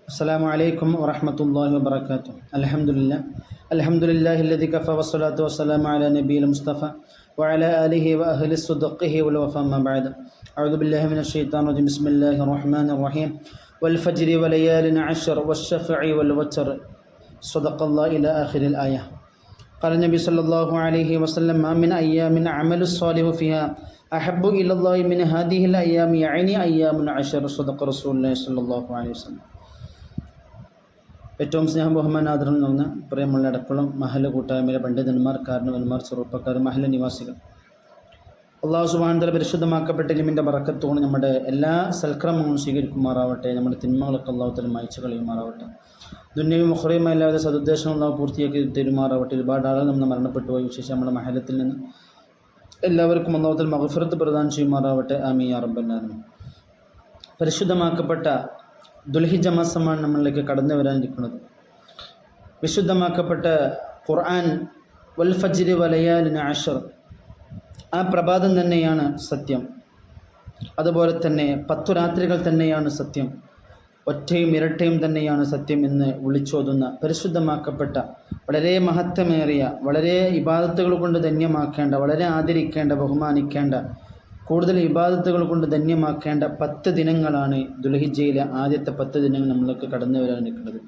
السلام عليكم ورحمة الله وبركاته. الحمد لله الذي كفى والصلاة والسلام على نبي المصطفى وعلى آله وأهل صدقه والوفاء ما بعد. أعوذ بالله من الشيطان الرجيم. بسم الله الرحمن الرحيم. والفجر وليال عشر والشفع والوتر صدق الله إلى آخر الآية. قال النبي صلى الله عليه وسلم: ما من أيام عمل الصالح فيها أحب إلى الله من هذه الأيام، يعني أيام العشر. صدق رسول الله صلى الله عليه وسلم. ഏറ്റവും സ്നേഹം ബഹുമാനാദരം നിറഞ്ഞ പ്രിയമുള്ള അടക്കുളം മഹല കൂട്ടായ്മയിലെ പണ്ഡിതന്മാർ, കാരണവന്മാർ, ചെറുപ്പക്കാർ, മഹല നിവാസികൾ, അള്ളാഹു സുബ്ഹാനഹു വ തആല പരിശുദ്ധമാക്കപ്പെട്ട ഇൽമിൻ്റെ ബറക്കത്തോടെ നമ്മുടെ എല്ലാ സൽക്രമങ്ങളും സ്വീകരിക്കുമാറാവട്ടെ. നമ്മുടെ തിന്മകളൊക്കെ അള്ളാഹു തആല മായ്ച്ചു കളയുമാറാവട്ടെ. ദുന്യവും ഉഖറയുമായ എല്ലാവിധ സദുദ്ദേശങ്ങളും അള്ളാഹു പൂർത്തിയാക്കി തരുമാറാവട്ടെ. ഒരുപാട് ആളുകൾ നമ്മൾ മരണപ്പെട്ടു പോയി. വിശേഷം നമ്മുടെ മഹലത്തിൽ നിന്ന് എല്ലാവർക്കും അള്ളാഹു തആല മഗ്ഫിറത്ത് പ്രദാനം ചെയ്യുമാറാവട്ടെ. ആമീൻ യാ റബ്ബൽ ആലമീൻ. പരിശുദ്ധമാക്കപ്പെട്ട ദുൽഹിജ്ജ മാസമാണ് നമ്മളിലേക്ക് കടന്നു വരാനിരിക്കുന്നത്. വിശുദ്ധമാക്കപ്പെട്ട ഖുർആൻ വൽ ഫജ്രി വലയാലിൻ അശ്ർ, ആ പ്രഭാതം തന്നെയാണ് സത്യം. അതുപോലെ തന്നെ 10 രാത്രികൾ തന്നെയാണ് സത്യം. ഒറ്റയും ഇരട്ടയും തന്നെയാണ് സത്യം എന്ന് വിളിച്ചോതുന്ന പരിശുദ്ധമാക്കപ്പെട്ട വളരെ മഹത്വമേറിയ, വളരെ ഇബാദത്തുകൾ കൊണ്ട് ധന്യമാക്കേണ്ട, വളരെ ആദരിക്കേണ്ട, ബഹുമാനിക്കേണ്ട, കൂടുതൽ ഇബാദത്തുകൾ കൊണ്ട് ധന്യമാക്കേണ്ട 10 ദിനങ്ങളാണ് ദുൽഹിജ്ജയിലെ ആദ്യത്തെ 10 ദിനങ്ങൾ നമ്മൾക്ക് കടന്നു വരാനിരിക്കുന്നത്.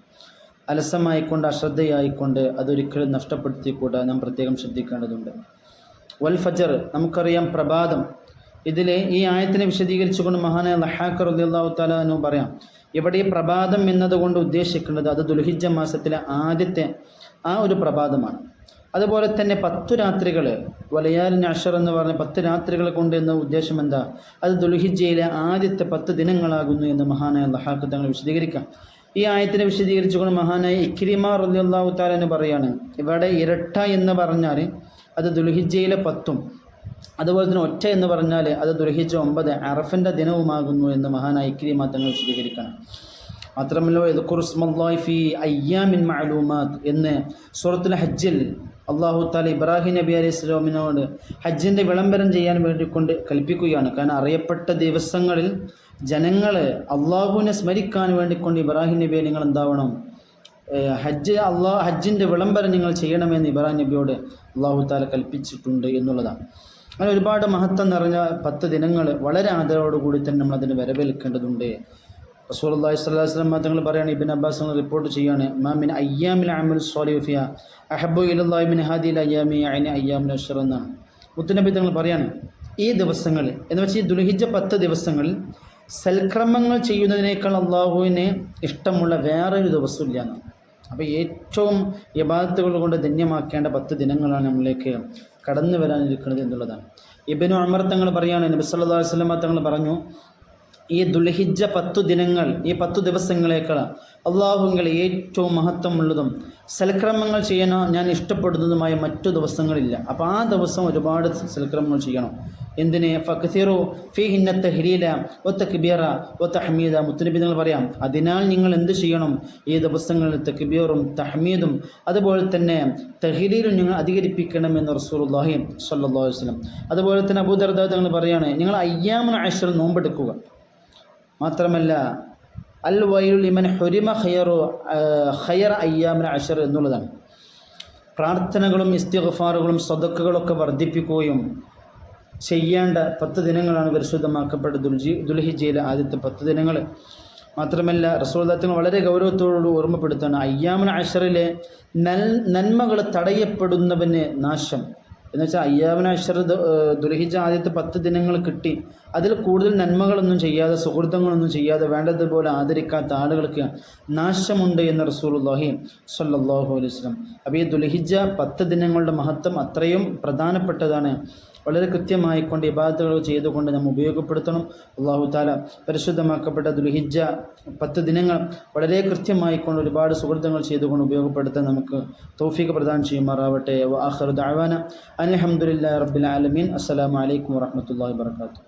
അലസമായിക്കൊണ്ട്, അശ്രദ്ധയായിക്കൊണ്ട് അതൊരിക്കലും നഷ്ടപ്പെടുത്തിക്കൂടാ. നാം പ്രത്യേകം ശ്രദ്ധിക്കേണ്ടതുണ്ട്. വൽ ഫജർ, നമുക്കറിയാം പ്രഭാതം. ഇതിലെ ഈ ആയത്തിനെ വിശദീകരിച്ചുകൊണ്ട് മഹാനായ ലഹാഖ് റളിയല്ലാഹു തആല അൻഹു പറയാം, ഇവിടെ ഈ പ്രഭാതം എന്നതുകൊണ്ട് ഉദ്ദേശിക്കുന്നത് അത് ദുൽഹിജ്ജ മാസത്തിലെ ആദ്യത്തെ ആ ഒരു പ്രഭാതമാണ്. അതുപോലെ തന്നെ 10 രാത്രികൾ, വലയാലിൻ അശ്ർ എന്ന് പറഞ്ഞ 10 രാത്രികൾ കൊണ്ട് എന്ന ഉദ്ദേശം എന്താ? അത് ദുൽഹിജ്ജയിലെ ആദ്യത്തെ 10 ദിനങ്ങളാകുന്നു എന്ന് മഹാനായ ലഹാഖ് തങ്ങൾ വിശദീകരിക്കാം. ഈ ആയത്തിനെ വിശദീകരിച്ചുകൊണ്ട് മഹാനായ ഇക്രിമ റളിയല്ലാഹു തആല എന്ന് പറയാണ്, ഇവിടെ ഇരട്ട എന്ന് പറഞ്ഞാൽ അത് ദുൽഹിജ്ജയിലെ 10ഉം, അതുപോലെ തന്നെ ഒറ്റ എന്ന് പറഞ്ഞാൽ അത് ദുൽഹിജ്ജ 9 അറഫിൻ്റെ ദിനവുമാകുന്നു എന്ന് മഹാനായ ഇക്രിമ തങ്ങൾ വിശദീകരിക്കണം. മാത്രമല്ല യദ്കുറുസ്മല്ലാഹി ഫീ അയ്യാമിൻ മഅലൂമാത്ത് എന്ന് സൂറത്തുൽ ഹജ്ജിൽ അള്ളാഹു തആല ഇബ്രാഹിം നബി അലൈഹി സ്വലാമിനോട് ഹജ്ജിൻ്റെ വിളംബരം ചെയ്യാൻ വേണ്ടിക്കൊണ്ട് കൽപ്പിക്കുകയാണ്. കാരണം അറിയപ്പെട്ട ദിവസങ്ങളിൽ ജനങ്ങൾ അള്ളാഹുവിനെ സ്മരിക്കാൻ വേണ്ടിക്കൊണ്ട് ഇബ്രാഹിം നബിയെ നിങ്ങൾ എന്താവണം, ഹജ്ജിൻ്റെ വിളംബരം നിങ്ങൾ ചെയ്യണമെന്ന് ഇബ്രാഹിം നബിയോട് അള്ളാഹു തആല കൽപ്പിച്ചിട്ടുണ്ട് എന്നുള്ളതാണ്. അങ്ങനെ ഒരുപാട് മഹത്വം നിറഞ്ഞ 10 ദിനങ്ങൾ വളരെ ആദരവോടുകൂടി തന്നെ നമ്മൾ അതിന് വരവേൽക്കേണ്ടതുണ്ട്. റസൂലുള്ളാഹി സ്വല്ലല്ലാഹു അലൈഹി വസല്ലം തങ്ങൾ പറയുകയാണ്, ഇബ്നു അബ്ബാസ് റിപ്പോർട്ട് ചെയ്യുകയാണ്, മാ മിൻ അയ്യാമിൽ അമലു സ്വാലിഹു ഫിഹാ അഹബ്ബു ഇലല്ലാഹി മിൻ ഹാദിഹിൽ അയ്യാമി, യഅനി അയ്യാമുൽ അശ്ർ എന്നാണ് മുത്തുനബി തങ്ങൾ പറയാണ്. ഈ ദിവസങ്ങളിൽ എന്ന് വെച്ചാൽ ഈ ദുൽഹിജ്ജ 10 ദിവസങ്ങളിൽ സൽക്രമങ്ങൾ ചെയ്യുന്നതിനേക്കാൾ അള്ളാഹുവിന് ഇഷ്ടമുള്ള വേറൊരു ദിവസമില്ല എന്നാണ്. അപ്പോൾ ഏറ്റവും ഇബാദത്തുകൾ കൊണ്ട് ധന്യമാക്കേണ്ട 10 ദിനങ്ങളാണ് നമ്മളിലേക്ക് കടന്നു വരാനിരിക്കുന്നത് എന്നുള്ളതാണ്. ഇബ്നു ഉമർ തങ്ങൾ പറയാണ്, നബി സല്ലല്ലാഹു അലൈഹി വസല്ലം തങ്ങൾ പറഞ്ഞു, ഈ ദുൽഹിജ്ജ 10 ദിനങ്ങൾ, ഈ 10 ദിവസങ്ങളേക്കാൾ അള്ളാഹുവിൽ ഏറ്റവും മഹത്വമുള്ളതും സൽക്രമങ്ങൾ ചെയ്യാനോ ഞാൻ ഇഷ്ടപ്പെടുന്നതുമായ മറ്റു ദിവസങ്ങളില്ല. അപ്പോൾ ആ ദിവസം ഒരുപാട് സൽക്രമങ്ങൾ ചെയ്യണം. എന്തിന്? ഫക്സിറു ഫീഹിന്ന തഹ്ലീല വതക്ബീറ വതഹ്മീദ. മുത്തുനബി തങ്ങൾ പറയാം, അതിനാൽ നിങ്ങൾ എന്ത് ചെയ്യണം? ഈ ദിവസങ്ങളിൽ തക്ബീറും തഹ്മീദും അതുപോലെ തന്നെ തഹ്ലീലും നിങ്ങൾ അധികരിപ്പിക്കണമെന്ന് റസൂലുള്ളാഹി സ്വല്ലല്ലാഹു അലൈഹി വസല്ലം. അതുപോലെ തന്നെ അബൂ ദർദാ തങ്ങൾ പറയാണ്, നിങ്ങൾ അയ്യാമുൽ അശ്ർ നോമ്പെടുക്കുക. മാത്രമല്ല അൽ വൈലു ലിമൻ ഹുരിമ ഖൈറ അയ്യാമിൽ അശ്ർ എന്നുള്ളതാണ്. പ്രാർത്ഥനകളും ഇസ്തിഗ്ഫാറുകളും സദഖകളൊക്കെ വർദ്ധിപ്പിക്കുകയും ചെയ്യേണ്ട 10 ദിനങ്ങളാണ് പരിശുദ്ധമാക്കപ്പെട്ട ദുൽഹിജ്ജയിലെ ആദ്യത്തെ 10 ദിനങ്ങൾ. മാത്രമല്ല റസൂലുള്ളാഹി തങ്ങൾ വളരെ ഗൗരവത്തോട് ഓർമ്മപ്പെടുത്താണ്, അയ്യാമുൽ അശ്റിലെ നന്മകൾ തടയപ്പെടുന്നവന് നാശം. എന്ന് വെച്ചാൽ അയ്യാമുൽ അശ്ർ ദുൽഹിജ്ജ ആദ്യത്തെ 10 ദിനങ്ങൾ കിട്ടി, അതിൽ കൂടുതൽ നന്മകളൊന്നും ചെയ്യാതെ, സുഹൃത്തുക്കളൊന്നും ചെയ്യാതെ, വേണ്ടതുപോലെ ആദരിക്കാത്ത ആളുകൾക്ക് നാശമുണ്ട് എന്ന് റസൂലുള്ളാഹി സ്വല്ലല്ലാഹു അലൈഹി വസല്ലം. അപ്പോൾ ഈ ദുൽഹിജ്ജ 10 ദിനങ്ങളുടെ മഹത്വം അത്രയും പ്രധാനപ്പെട്ടതാണ്. വളരെ കൃത്യമായിക്കൊണ്ട് ഇബാദത്തുകൾ ചെയ്തുകൊണ്ട് നാം ഉപയോഗപ്പെടുത്തണം. അല്ലാഹു തആല പരിശുദ്ധമാക്കപ്പെട്ട ദുൽഹിജ്ജ 10 ദിനങ്ങൾ വളരെ കൃത്യമായിക്കൊണ്ട് ഒരുപാട് സുഹൃത്തുക്കൾ ചെയ്തുകൊണ്ട് ഉപയോഗപ്പെടുത്താൻ നമുക്ക് തൗഫീഖ് പ്രദാനം ചെയ്യുമാറാവട്ടെ. വ ആഖിറു ദഅവാന അൽഹംദുലില്ലാഹി റബ്ബിൽ ആലമീൻ. അസ്സലാമു അലൈക്കും വറഹ്മത്തുള്ളാഹി വബറകാതുഹു.